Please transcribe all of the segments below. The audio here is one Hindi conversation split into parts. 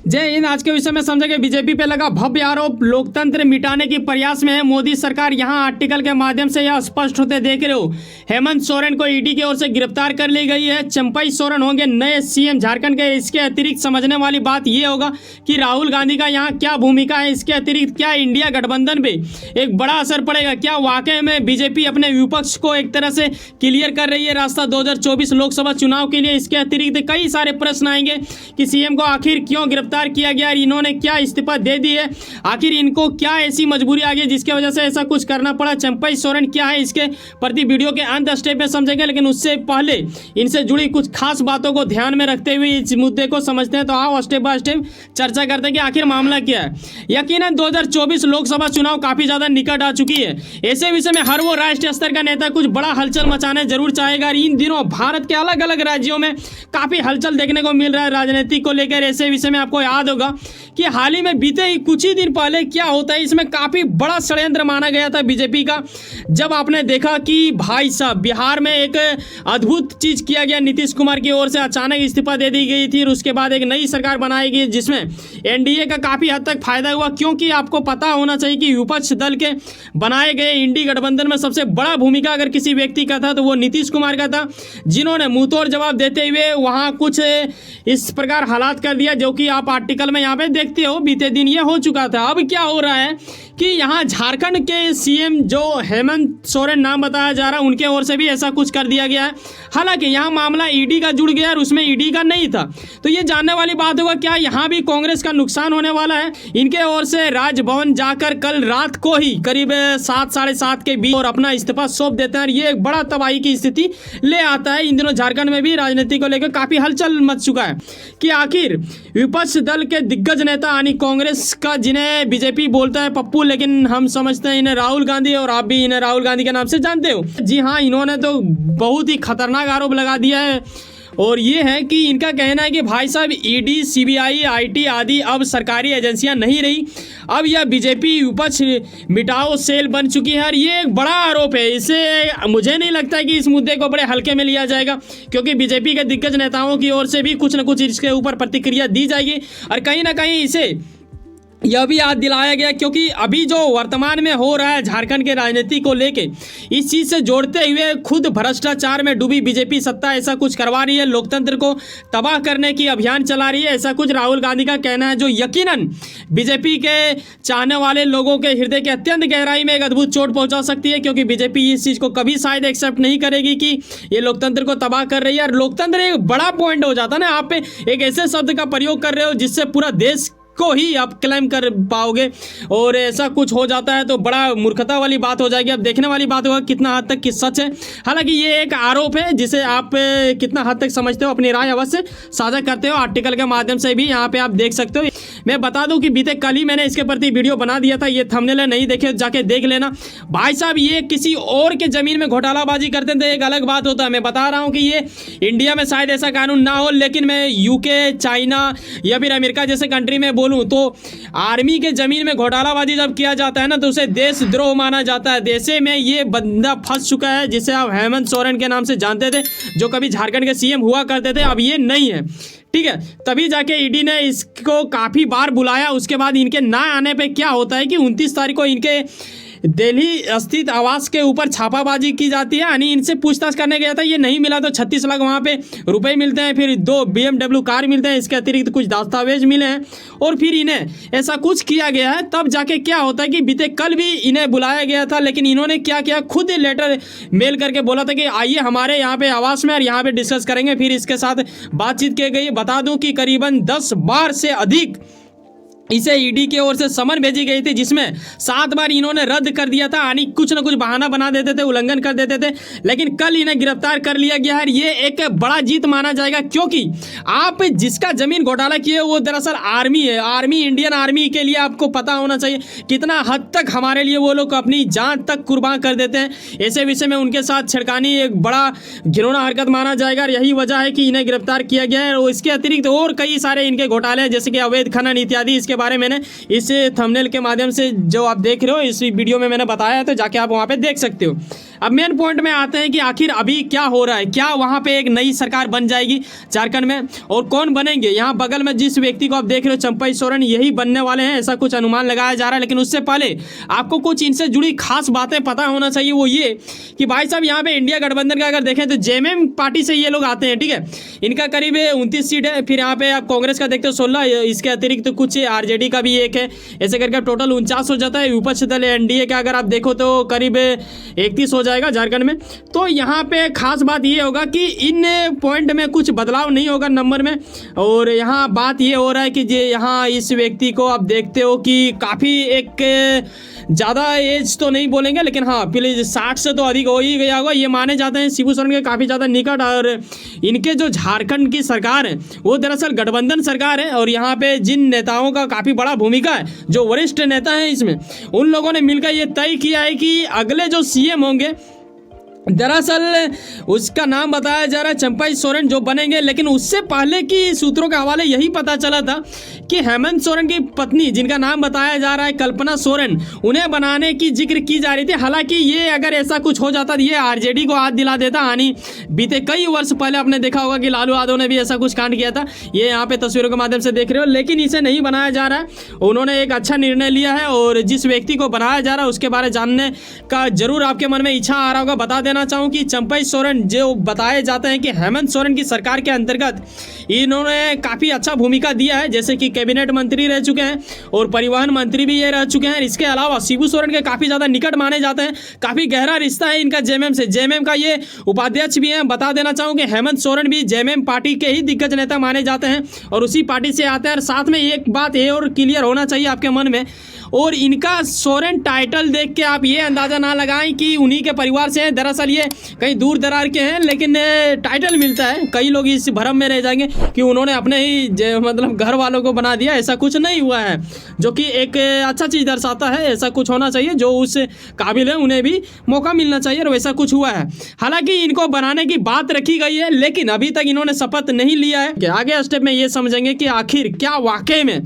जय हिंद। आज के विषय में समझेंगे बीजेपी पे लगा भव्य आरोप, लोकतंत्र मिटाने की प्रयास में है मोदी सरकार। यहां आर्टिकल के माध्यम से यह स्पष्ट होते देख रहे हो। हेमंत सोरेन को ईडी की ओर से गिरफ्तार कर ली गई है। चंपई सोरेन होंगे नए सीएम झारखंड के। इसके अतिरिक्त समझने वाली बात यह होगा कि राहुल गांधी का यहाँ क्या भूमिका है। इसके अतिरिक्त क्या इंडिया गठबंधन पे एक बड़ा असर पड़ेगा, क्या वाकई में बीजेपी अपने विपक्ष को एक तरह से क्लियर कर रही है रास्ता 2024 लोकसभा चुनाव के लिए। इसके अतिरिक्त कई सारे प्रश्न आएंगे कि सीएम को आखिर क्यों गिरफ्तार किया गया, इन्होंने क्या इस्तीफा दे दी है, आखिर इनको क्या ऐसी मजबूरी आ गई जिसकी वजह से ऐसा कुछ करना पड़ा। चंपई सोरेन क्या है, इसके प्रति वीडियो के अंत स्टेप में समझेंगे, लेकिन उससे पहले इनसे जुड़ी कुछ खास बातों को ध्यान में रखते हुए इस मुद्दे को समझते हैं। तो आओ स्टेप बाय स्टेप चर्चा करते हैं कि आखिर मामला क्या है। यकीनन 2024 लोकसभा चुनाव काफी ज्यादा निकट आ चुकी है। ऐसे विषय में हर वो राष्ट्रीय स्तर का नेता कुछ बड़ा हलचल मचाने जरूर चाहेगा। इन दिनों भारत के अलग अलग राज्यों में काफी हलचल देखने को मिल रहा है राजनीति को लेकर। ऐसे विषय में आपको याद होगा कि हाल ही में बीते ही कुछ ही दिन पहले क्या होता है, इसमें काफी बड़ा षड्यंत्र माना गया था बीजेपी का। जब आपने देखा कि भाई साहब बिहार में एक अद्भुत चीज किया गया, नीतीश कुमार की ओर से अचानक इस्तीफा दे दी गई थी और उसके बाद एक नई सरकार बनाई गई जिसमें एनडीए का काफी हद तक फायदा हुआ। क्योंकि आपको पता होना चाहिए कि विपक्ष दल के बनाए गए इंडी गठबंधन में सबसे बड़ा भूमिका अगर किसी व्यक्ति का था तो वो नीतीश कुमार का था, जिन्होंने मुंहतोड़ जवाब देते हुए वहां कुछ इस प्रकार हालात कर दिया जो कि आप आर्टिकल में यहाँ पे देखते हो। बीते दिन ये हो चुका था। अब क्या हो रहा है कि यहाँ झारखंड के सीएम जो हेमंत सोरेन नाम बताया जा रहा है, उनके ओर से भी ऐसा कुछ कर दिया गया है। हालांकि यहाँ मामला ईडी का जुड़ गया और उसमें ईडी का नहीं था। तो ये जानने वाली बात होगा क्या यहाँ भी कांग्रेस का नुकसान होने वाला है। इनके ओर से राजभवन जाकर कल रात को ही करीब 7 साढ़े 7 के बीच और अपना इस्तीफा सौंप देते हैं। ये एक बड़ा तबाही की स्थिति ले आता है। इन दिनों झारखंड में भी राजनीति को लेकर काफी हलचल मच चुका है कि आखिर विपक्ष दल के दिग्गज नेता यानी कांग्रेस का, जिन्हें बीजेपी बोलता है पप्पू, लेकिन हम समझते हैं इन्हें राहुल गांधी और आप भी इन्हें राहुल गांधी के नाम से जानते हो। जी हाँ, इन्होंने तो बहुत ही खतरनाक आरोप लगा दिया है और ये है कि इनका कहना है कि भाई साहब ईडी, सीबीआई, आईटी आदि अब सरकारी एजेंसियां नहीं रही, अब यह बीजेपी विपक्ष मिटाओ सेल बन चुकी है। और ये एक बड़ा आरोप है। इसे मुझे नहीं लगता है कि इस मुद्दे को बड़े हल्के में लिया जाएगा, क्योंकि बीजेपी के दिग्गज नेताओं की ओर से भी कुछ न कुछ इसके ऊपर प्रतिक्रिया दी जाएगी और कहीं ना कहीं इसे यह भी याद दिलाया गया, क्योंकि अभी जो वर्तमान में हो रहा है झारखंड के राजनीति को लेके, इस चीज़ से जोड़ते हुए खुद भ्रष्टाचार में डूबी बीजेपी सत्ता ऐसा कुछ करवा रही है, लोकतंत्र को तबाह करने की अभियान चला रही है, ऐसा कुछ राहुल गांधी का कहना है, जो यकीनन बीजेपी के चाहने वाले लोगों के हृदय के अत्यंत गहराई में एक अद्भुत चोट पहुंचा सकती है। क्योंकि बीजेपी इस चीज़ को कभी शायद एक्सेप्ट नहीं करेगी कि ये लोकतंत्र को तबाह कर रही है। और लोकतंत्र एक बड़ा पॉइंट हो जाता है ना, आप एक ऐसे शब्द का प्रयोग कर रहे हो जिससे पूरा देश को ही आप क्लेम कर पाओगे और ऐसा कुछ हो जाता है तो बड़ा मूर्खता वाली बात हो जाएगी। अब देखने वाली बात होगा कितना हद तक कि सच है। हालांकि ये एक आरोप है जिसे आप कितना हद तक समझते हो, अपनी राय अवश्य साझा करते हो आर्टिकल के माध्यम से भी, यहाँ पे आप देख सकते हो। मैं बता दूं कि बीते कल ही मैंने इसके प्रति वीडियो बना दिया था, ये थंबनेल नहीं देखे जाके देख लेना। भाई साहब ये किसी और के जमीन में घोटालाबाजी करते थे एक अलग बात होता है। मैं बता रहा हूँ कि ये इंडिया में शायद ऐसा कानून ना हो, लेकिन मैं यूके, चाइना या फिर अमेरिका जैसे कंट्री में तो आर्मी के जमीन में घोटालाबाजी जब किया जाता है ना तो उसे देशद्रोह माना जाता है। ऐसे में ये बंदा फंस चुका है जिसे आप हेमंत सोरेन के नाम से जानते थे, जो कभी झारखंड के सीएम हुआ करते थे, अब ये नहीं है। ठीक है, तभी जाके ईडी ने इसको काफी बार बुलाया। उसके बाद इनके ना आने पे क्या होता है कि 29 तारीख को इनके दिल्ली स्थित आवास के ऊपर छापाबाजी की जाती है। यानी इनसे पूछताछ करने गया था, ये नहीं मिला तो 36 लाख वहाँ पे रुपए मिलते हैं, फिर 2 BMW कार मिलते हैं, इसके अतिरिक्त कुछ दस्तावेज मिले हैं और फिर इन्हें ऐसा कुछ किया गया है। तब जाके क्या होता है कि बीते कल भी इन्हें बुलाया गया था, लेकिन इन्होंने क्या किया, खुद लेटर मेल करके बोला था कि आइए हमारे यहाँ पे आवास में और यहाँ पे डिस्कस करेंगे। फिर इसके साथ बातचीत की गई। बता दूं कि करीबन 10 बार से अधिक इसे ईडी की ओर से समन भेजी गई थी, जिसमें 7 बार इन्होंने रद्द कर दिया था। यानी कुछ न कुछ बहाना बना देते थे, उल्लंघन कर देते थे, लेकिन कल इन्हें गिरफ्तार कर लिया गया है। ये एक बड़ा जीत माना जाएगा, क्योंकि आप जिसका जमीन घोटाला किए वो दरअसल आर्मी है। आर्मी, इंडियन आर्मी के लिए आपको पता होना चाहिए कितना हद तक हमारे लिए वो लोग अपनी जान तक कुर्बान कर देते हैं। ऐसे विषय में उनके साथ छिड़कानी एक बड़ा घिनौना हरकत माना जाएगा और यही वजह है कि इन्हें गिरफ्तार किया गया है। और इसके अतिरिक्त और कई सारे इनके घोटाले हैं, जैसे कि अवैध खनन इत्यादि। इसके बारे में इस थंबनेल के माध्यम से जो आप देख रहे हो इस वीडियो में मैंने बताया है, तो जाके आप वहाँ पे देख सकते हो। अब मेन पॉइंट में आते हैं कि आखिर अभी क्या हो रहा है, क्या वहाँ पे एक नई सरकार बन जाएगी झारखंड में, और कौन बनेंगे। यहाँ बगल में जिस व्यक्ति को आप देख रहे हो चंपई सोरेन, यही बनने वाले हैं, ऐसा कुछ अनुमान लगाया जा रहा है। लेकिन उससे पहले आपको कुछ इनसे जुड़ी खास बातें पता होना चाहिए। वो ये कि भाई साहब यहाँ पे इंडिया गठबंधन का अगर देखें तो जेएमएम पार्टी से ये लोग आते हैं, ठीक है। इनका करीब 29 सीट है। फिर यहाँ पे आप कांग्रेस का देखते हो 16, इसके अतिरिक्त तो कुछ आरजेडी का भी एक है, ऐसे करके टोटल 49 हो जाता है। विपक्ष दल एनडीए का अगर आप देखो तो करीब 31 हो जाएगा झारखंड में। तो यहाँ पे खास बात ये होगा कि इन पॉइंट में कुछ बदलाव नहीं होगा नंबर में। और यहाँ बात ये हो रहा है कि ये यहाँ इस व्यक्ति को आप देखते हो कि काफ़ी एक ज़्यादा एज तो नहीं बोलेंगे, लेकिन हाँ प्लीज 60 से तो अधिक हो ही गया होगा। ये माने जाते हैं शिबू सोरेन के काफ़ी ज़्यादा निकट, और इनके जो झारखंड की सरकार है वो दरअसल गठबंधन सरकार है। और यहाँ पे जिन नेताओं का काफ़ी बड़ा भूमिका है, जो वरिष्ठ नेता हैं इसमें, उन लोगों ने मिलकर ये तय किया है कि अगले जो सीएम होंगे, दरअसल उसका नाम बताया जा रहा है चंपई सोरेन जो बनेंगे। लेकिन उससे पहले की सूत्रों के हवाले यही पता चला था कि हेमंत सोरेन की पत्नी, जिनका नाम बताया जा रहा है कल्पना सोरेन, उन्हें बनाने की जिक्र की जा रही थी। हालांकि ये अगर ऐसा कुछ हो जाता तो ये आरजेडी को हाथ दिला देता। हानि बीते कई वर्ष पहले आपने देखा होगा कि लालू यादव ने भी ऐसा कुछ कांड किया था, ये यहाँ पे तस्वीरों के माध्यम से देख रहे हो। लेकिन इसे नहीं बनाया जा रहा है, उन्होंने एक अच्छा निर्णय लिया है। और जिस व्यक्ति को बनाया जा रहा है उसके बारे जानने का जरूर आपके मन में इच्छा आ रहा होगा। बता देना चाहूँ कि चंपई सोरेन जो बताए जाते हैं कि हेमंत सोरेन की सरकार के अंतर्गत इन्होंने काफ़ी अच्छा भूमिका दिया है, जैसे कि कैबिनेट मंत्री रह चुके हैं और परिवहन मंत्री भी ये रह चुके हैं। इसके अलावा शिबू सोरेन के काफ़ी ज़्यादा निकट माने जाते हैं, काफ़ी गहरा रिश्ता है इनका जेएमएम से। जेएमएम का ये उपाध्यक्ष भी हैं। बता देना चाहूँ कि हेमंत सोरेन भी जेएमएम पार्टी के ही दिग्गज नेता माने जाते हैं और उसी पार्टी से आते हैं। और साथ में एक बात ये और क्लियर होना चाहिए आपके मन में, और इनका सोरेन टाइटल देख के आप ये अंदाज़ा ना लगाएं कि उन्हीं के परिवार से हैं। दरअसल ये कहीं दूर दरार के हैं, लेकिन टाइटल मिलता है। कई लोग इस भ्रम में रह जाएंगे कि उन्होंने अपने ही मतलब घर वालों को बना दिया, ऐसा कुछ नहीं हुआ है, जो कि एक अच्छा चीज़ दर्शाता है। ऐसा कुछ होना चाहिए, जो उस काबिल है उन्हें भी मौका मिलना चाहिए, और वैसा कुछ हुआ है। हालांकि इनको बनाने की बात रखी गई है, लेकिन अभी तक इन्होंने शपथ नहीं लिया है। आगे स्टेप में ये समझेंगे कि आखिर क्या वाकई में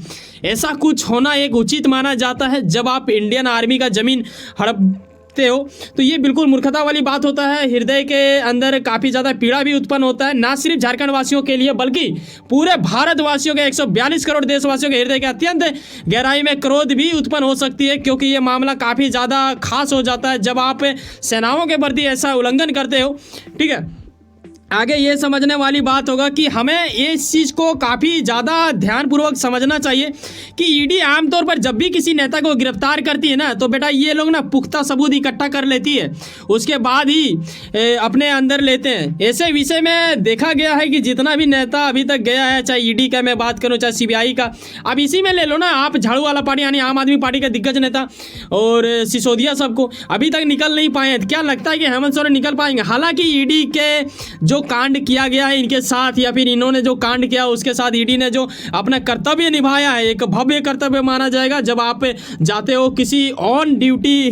ऐसा कुछ होना एक उचित माना जाता है। जब आप इंडियन आर्मी का जमीन हड़पते हो तो ये बिल्कुल मूर्खता वाली बात होता है। हृदय के अंदर काफ़ी ज़्यादा पीड़ा भी उत्पन्न होता है, ना सिर्फ झारखंड वासियों के लिए बल्कि पूरे भारतवासियों के 142 करोड़ देशवासियों के हृदय के अत्यंत गहराई में क्रोध भी उत्पन्न हो सकती है, क्योंकि ये मामला काफ़ी ज़्यादा खास हो जाता है जब आप सेनाओं के प्रति ऐसा उल्लंघन करते हो, ठीक है। आगे ये समझने वाली बात होगा कि हमें इस चीज़ को काफ़ी ज़्यादा ध्यानपूर्वक समझना चाहिए कि ईडी आमतौर पर जब भी किसी नेता को गिरफ्तार करती है ना, तो बेटा ये लोग ना पुख्ता सबूत इकट्ठा कर लेती है, उसके बाद ही अपने अंदर लेते हैं। ऐसे विषय में देखा गया है कि जितना भी नेता अभी तक गया है, चाहे ईडी का मैं बात करूँ चाहे सीबीआई का, अब इसी में ले लो ना आप, झाड़ू वाला पार्टी यानी आम आदमी पार्टी के दिग्गज नेता और सिसोदिया सबको अभी तक निकल नहीं पाए हैं। क्या लगता है कि हेमंत सोरेन निकल पाएंगे? हालांकि ईडी के जो कांड किया गया है इनके साथ, या फिर इन्होंने जो कांड किया उसके साथ ईडी ने जो अपना कर्तव्य निभाया है, एक भव्य कर्तव्य माना जाएगा। जब आप जाते हो किसी ऑन ड्यूटी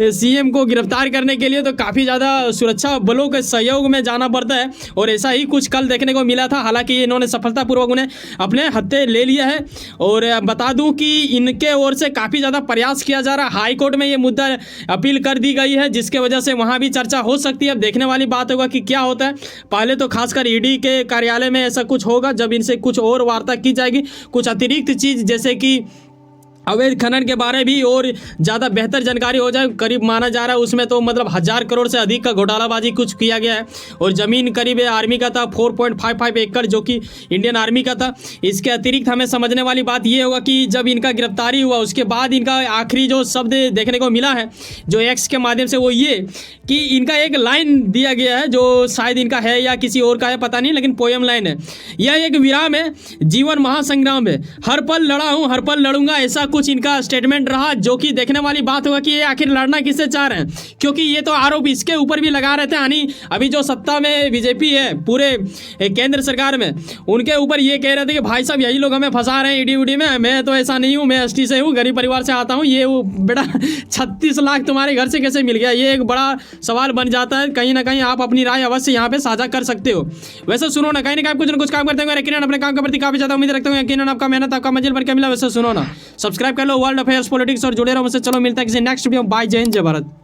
सीएम को गिरफ्तार करने के लिए तो काफ़ी ज़्यादा सुरक्षा बलों के सहयोग में जाना पड़ता है, और ऐसा ही कुछ कल देखने को मिला था। हालांकि इन्होंने सफलतापूर्वक उन्हें अपने हत्थे ले लिया है। और बता दूं कि इनके ओर से काफ़ी ज़्यादा प्रयास किया जा रहा है। हाई कोर्ट में ये मुद्दा अपील कर दी गई है, जिसके वजह से वहाँ भी चर्चा हो सकती है। अब देखने वाली बात होगा कि क्या होता है। पहले तो खासकर ईडी के कार्यालय में ऐसा कुछ होगा, जब इनसे कुछ और वार्ता की जाएगी, कुछ अतिरिक्त चीज़ जैसे कि अवैध खनन के बारे भी और ज़्यादा बेहतर जानकारी हो जाए। करीब माना जा रहा है उसमें तो मतलब 1000 करोड़ से अधिक का घोटालाबाजी कुछ किया गया है, और ज़मीन करीब आर्मी का था 4.55 एकड़, जो कि इंडियन आर्मी का था। इसके अतिरिक्त हमें समझने वाली बात ये होगा कि जब इनका गिरफ्तारी हुआ उसके बाद इनका आखिरी जो शब्द देखने को मिला है जो एक्स के माध्यम से, वो ये कि इनका एक लाइन दिया गया है जो शायद इनका है या किसी और का है पता नहीं, लेकिन पोएम लाइन है। यह एक विराम है, जीवन महासंग्राम है, हर पल लड़ा हूँ हर पल लड़ूंगा, ऐसा कुछ इनका स्टेटमेंट रहा, जो कि देखने वाली बात होगा कि ये आखिर लड़ना किससे चाह रहे हैं, क्योंकि ये तो आरोप इसके ऊपर भी लगा रहे थे। यानी अभी जो सत्ता में बीजेपी है पूरे केंद्र सरकार में, उनके ऊपर ये कह रहे थे कि भाई साहब यही लोग हमें फंसा रहे हैं ईडी उडी में, मैं तो ऐसा नहीं हूँ, मैं एसटी से हूँ, गरीब परिवार से आता हूँ। ये वो बेटा 36 लाख तुम्हारे घर से कैसे मिल गया, ये एक बड़ा सवाल बन जाता है। कहीं ना कहीं आप अपनी राय अवश्य यहाँ पे साझा कर सकते हो। वैसे सुनो ना, कहीं ना कहीं कुछ ना कुछ काम करते होंगे, यकीनन अपने काम के प्रति काफी ज्यादा उम्मीद रखते होंगे, यकीनन आपका मेहनत आपका मंजिल पर क्या मिला। वैसे सुनो ना, सब्सक्राइब कर लो वर्ल्ड अफेयर्स पॉलिटिक्स और जुड़े रहो मुझसे। चलो मिलता है किसी नेक्स्ट वीडियो। बाय, जय हिंद, जय भारत।